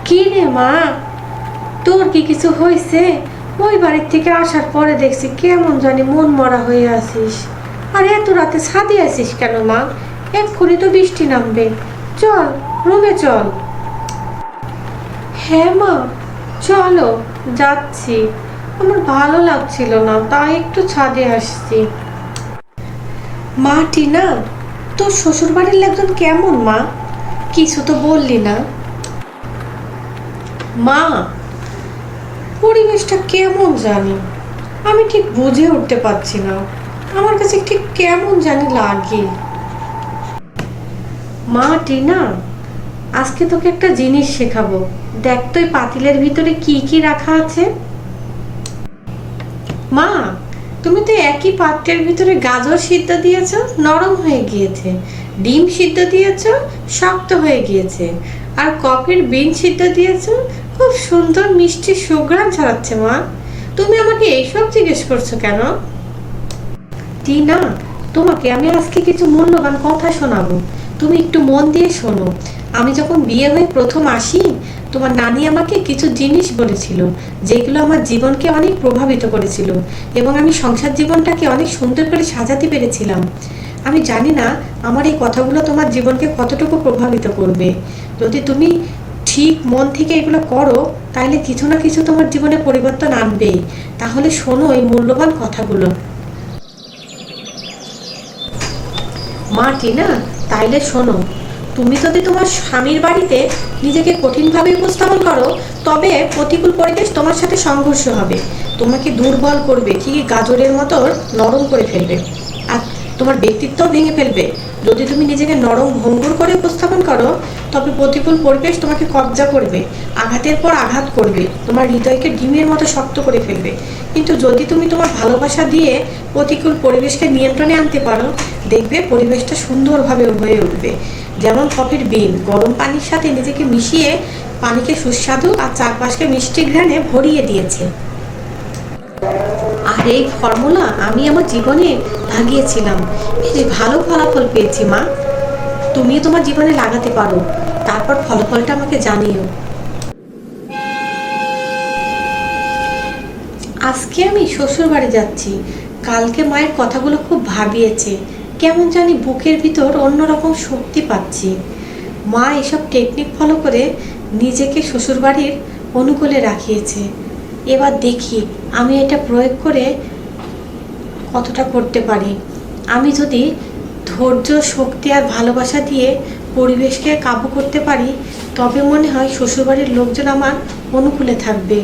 কি রে মা, তোর কি কিছু হয়েছে? ওই বাড়ির থেকে আসার পরে দেখছি কেমন জানি মন মরা হয়ে আছিস। আর এত রাতে ছাদে আসিস কেন মা? এক্ষুনি তো বৃষ্টি নামবে। চল, রুমে চল। হ্যাঁ মা, চলো, যাচ্ছি। আমার ভালো লাগছিল না, তাই একটু ছাদে আসছি। মা টিনা, তোর শ্বশুর বাড়ির লোকজন কেমন মা? কিছু তো বললি না। মা, পরিবেশটা কেমন জানি, আমি ঠিক বুঝে উঠতে পারছি না। আমার কাছে ঠিক কেমন জানি লাগে। মা টিনা, আজকে তোকে একটা জিনিস শেখাবো। দেখ তো এই পাতিলের ভিতরে কি কি রাখা আছে। মা, তুমি তো একই পাত্রের ভিতরে গাজর সিদ্ধ দিয়েছো, নরম হয়ে গিয়েছে। ডিম সিদ্ধ দিয়েছো, শক্ত হয়ে গিয়েছে। আর কফির বিন সিদ্ধ দিয়েছো, খুব সুন্দর মিষ্টি সুঘ্রাণ ছড়াচ্ছে। মা, তুমি আমাকে এইসব জিজ্ঞেস করছো কেন? টিনা, তোমাকে আমি আজকে কিছু মূল্যবান কথা শোনাবো। তুমি একটু মন দিয়ে শোনো। আমি যখন বিয়ে হয়ে প্রথম আসি, তোমার নানি আমাকে কিছু জিনিস বলেছিল, যেগুলো আমার জীবনকে অনেক প্রভাবিত করেছিল, এবং আমি সংসার জীবনটাকে অনেক সুন্দর করে সাজাতে পেরেছিলাম। আমি জানি না আমার এই কথাগুলো তোমার জীবনকে কতটুকু প্রভাবিত করবে। যদি তুমি ঠিক মন থেকে এগুলো করো, তাহলে কিছু না কিছু তোমার জীবনে পরিবর্তন আনবেই। তাহলে শোনো এই মূল্যবান কথাগুলো। মা টিনা, তাইলে শোনো। তুমি যদি তোমার স্বামীর বাড়িতে নিজেকে কঠিনভাবে উপস্থাপন করো, তবে প্রতিকূল পরিবেশ তোমার সাথে সংঘর্ষ হবে, তোমাকে দুর্বল করবে, ঠিক গাজরের মতো নরম করে ফেলবে, আর তোমার ব্যক্তিত্বও ভেঙে ফেলবে। যদি তুমি নিজেকে নরম ভঙ্গুর করে উপস্থাপন করো, তবে প্রতিকূল পরিবেশ তোমাকে কব্জা করবে, আঘাতের পর আঘাত করবে, তোমার হৃদয়কে ডিমের মতো শক্ত করে ফেলবে। কিন্তু যদি তুমি তোমার ভালোবাসা দিয়ে প্রতিকূল পরিবেশকে নিয়ন্ত্রণে আনতে পারো, দেখবে পরিবেশটা সুন্দরভাবে হয়ে উঠবে। যেমন কফির বিন গরম পানির সাথে নিজেকে মিশিয়ে পানিকে সুস্বাদু আর চারপাশকে মিষ্টি ঘ্রাণে ভরিয়ে দিয়েছে। আর এই ফর্মুলা আমি আমার জীবনে লাগিয়েছিলাম, এই ভালো ফলাফল পেয়েছি। মা, তুমিও তোমার জীবনে লাগাতে পারো, তারপর ফলাফলটা আমাকে জানিও। আজকে আমি শ্বশুর বাড়ি যাচ্ছি। কালকে মায়ের কথাগুলো খুব ভাবিয়েছে, কেমন জানি বুকের ভিতর অন্যরকম শক্তি পাচ্ছি। মা এসব টেকনিক ফলো করে নিজেকে শ্বশুরবাড়ির অনুকূলে রাখিয়েছে। এবার দেখি আমি এটা প্রয়োগ করে কতটা করতে পারি। আমি যদি ধৈর্য, শক্তি আর ভালোবাসা দিয়ে পরিবেশকে কাবু করতে পারি, তবে মনে হয় শ্বশুরবাড়ির লোকজন আমার অনুকূলে থাকবে।